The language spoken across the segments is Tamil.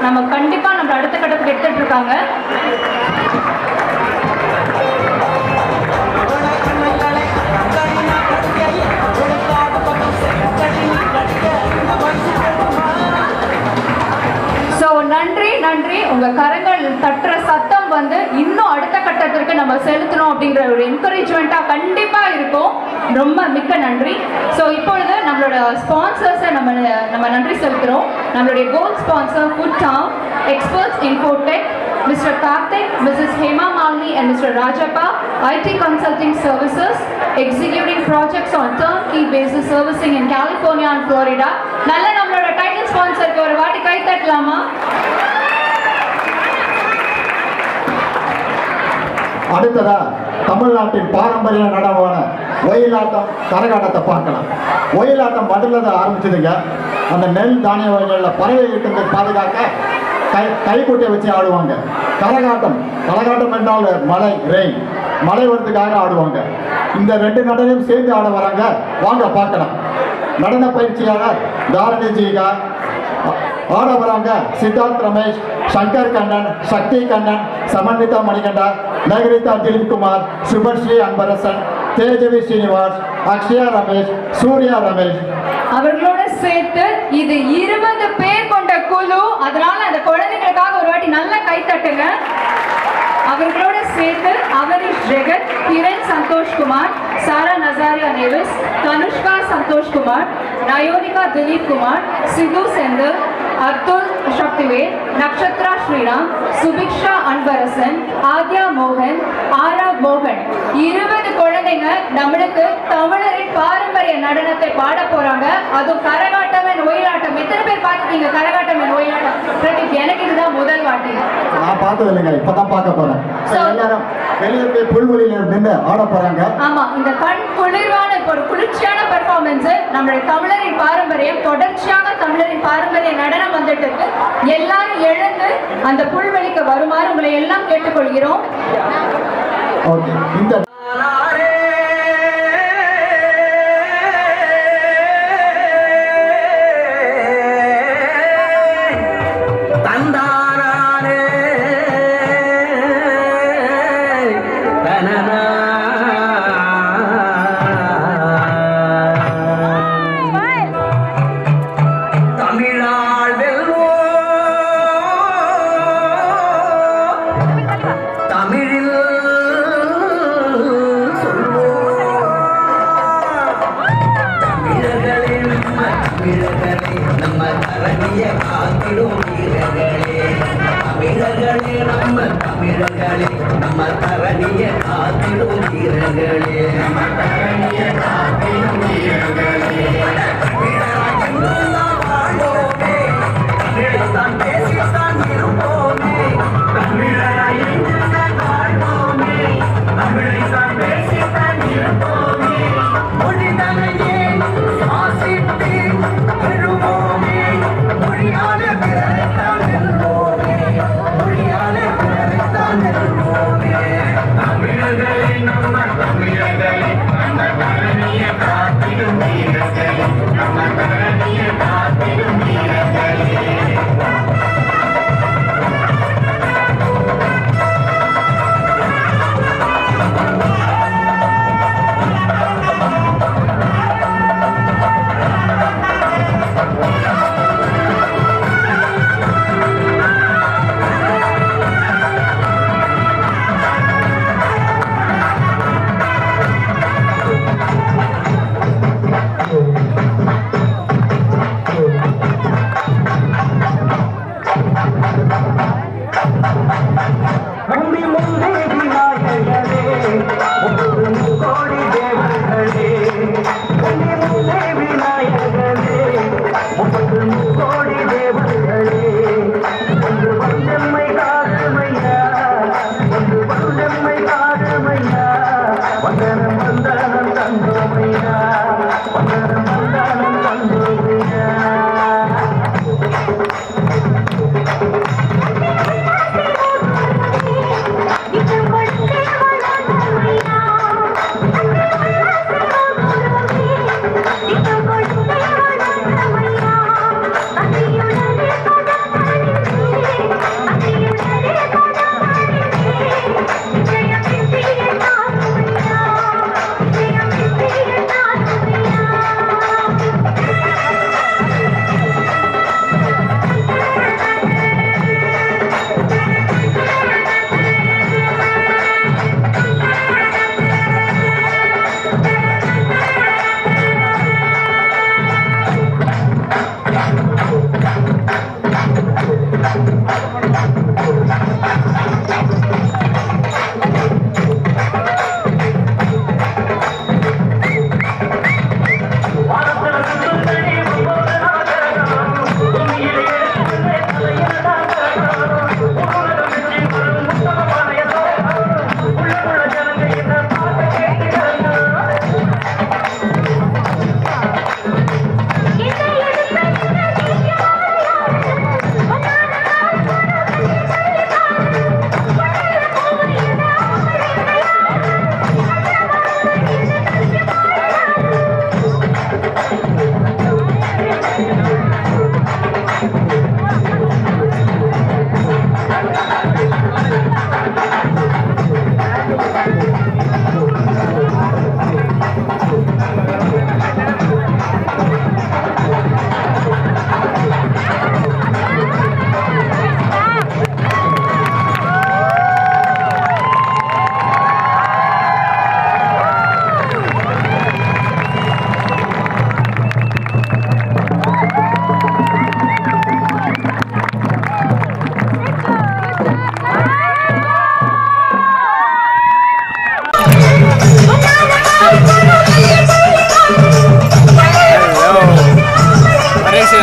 நம்ம கண்டிப்பா நம்ம அடுத்த கட்டத்துக்கு எடுத்துட்டு இருக்காங்க. நன்றி நன்றி. உங்க கரங்கள் தட்டுற சத்தம் வந்து இன்னும் அடுத்த கட்டத்திற்கு நம்ம செலுத்தணும் அப்படிங்கிற ஒரு என்கரேஜ்மெண்டா கண்டிப்பா இருக்கும். ரொம்ப மிக்க நன்றி. ஸோ இப்பொழுது நம்மளோட ஸ்பான்சர்ஸை நம்ம நன்றி செலுத்துறோம். நம்மளுடைய gold sponsor Food Town, Experts Infotech, Mr. Karthik, Mrs. Hema Malni and Mr. Rajappa, IT Consulting Services, executing projects on turnkey basis servicing in California and Florida. நல்ல நம்மளோட டைட்டில் ஸ்பான்சருக்கு ஒரு வாட்டி கை தட்டலாமா? அடுத்ததா தமிழ்நாட்டின் பாரம்பரிய நடவான ஒயிலாட்டம், கரகாட்டத்தை பார்க்கலாம். ஒயிலாட்டம் மதுரில் ஆரம்பிச்சதுங்க. அந்த நெல் தானிய வகைகளில் பறவை வீட்டுக்கு பாதுகாக்க கைக்குட்டியை வச்சு ஆடுவாங்க. கரகாட்டம் என்றால் மலை, ரெயின், மழை வரதுக்காக ஆடுவாங்க. இந்த ரெண்டு நடனையும் சேர்ந்து ஆட வராங்க. வாங்க பார்க்கலாம். நடன பயிற்சியாக தாரணிஜிகா ஆட வராங்க. சித்தார்த் ரமேஷ், சங்கர் கண்ணன், சக்தி கண்ணன், சமன்விதா மணிகண்டா, நகரிதா திலீப் குமார், சுபஸ்ரீ அன்பரசன், தேஜவி ஸ்ரீனிவாஸ், அக்ஷயா ரமேஷ், சூர்யா ரமேஷ் அவர்களோட சேர்த்து இது 20 பேர் கொண்ட குழு. அதனால அந்த குழந்தைகளுக்காக ஒரு வாட்டி நல்ல கை தட்டுங்க. அவர்களோட சேர்த்து அவரிஷ் ஜெகத், கிரண் சந்தோஷ் குமார், சாரா நசாரியா நேவிஸ், தனுஷ்கா சந்தோஷ் குமார், நயோனிகா திலீப் குமார், சிது செந்தர், அப்துல் சக்திவேல், நக்ஷத்ரா ஸ்ரீராம், சுபிக்ஷா அன்பரசன், ஆத்யா மோகன், ஆராப் மோகன், 20 குழந்தைங்க நம்மளுக்கு தமிழரின் பாரம்பரிய நடனத்தை பாட போறாங்க. அதுவும் கரகாட்டம் அண்ட் ஒயிலாட்டம். எத்தனை பேர் பார்த்துட்டீங்க கரகாட்டம் அண்ட் ஒயிலாட்டம்? பிரதீப், எனக்கு இதுதான் முதல் வாட்டி. நான் பார்த்தது இல்லைங்க, இப்பதான் பார்க்க போறேன். எல்லாரும் வெளியே போய் புல்வெளியில நின்று ஆட போறாங்க. ஆமா, இந்த கண் குளிர்வான ஒரு குளிர்ச்சியான பெர்ஃபார்மன்ஸ். நம்மளுடைய தமிழரின் பாரம்பரியம், தொடர்ச்சியாக தமிழரின் பாரம்பரிய நடனம் வந்துட்டு இருக்கு. எல்லாரும் எழுந்து அந்த புல்வெளிக்கு வருமாறு உங்களை எல்லாம் கேட்டுக்கொள்கிறோம். இந்த நம்ம தரணிய காத்திடும் வீரர்களே, நம்ம தரணிய காத்திடும் வீரர்களே, வாழ்வோமே, தமிழைத்தான் பேசித்தான் இருப்போமே, தமிழாய் வாழ்வோமே, தமிழைத்தான் பேசித்தான் இருப்போமே, மொழிதனையே சுவாசித்து எழுவோமே, மொழியால பிறரைத்தான் வெல்வோமே, மொழியால பிறரைத்தான் வெல்வோமே. தமிழர்களே, நம்ம தமிழர்களே, அந்த தரணிய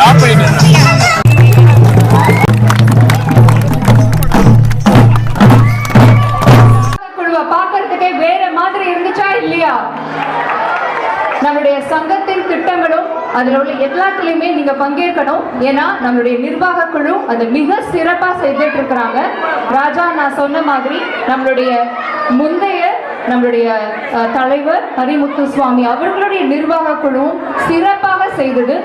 ஆஃப் பண்ணிட்டு குழுவை பார்க்கறதுக்கே வேற மாதிரி இருந்துச்சா இல்லையா? நம்மளுடைய சங்கத்தின் திட்டங்களும் அதுல உள்ள எல்லாத்துலயுமே நீங்க பங்கேற்கணும். ஏன்னா நம்மளுடைய நிர்வாக குழு அதை மிக சிறப்பா செய்துட்டு இருக்கிறாங்க. ராஜா நான் சொன்ன மாதிரி நம்மளுடைய முந்தைய நம்மளுடைய தலைவர் ஹரிமுத்து சுவாமி அவர்களுடைய நிர்வாக குழுவும் சிறப்பாக செய்தது.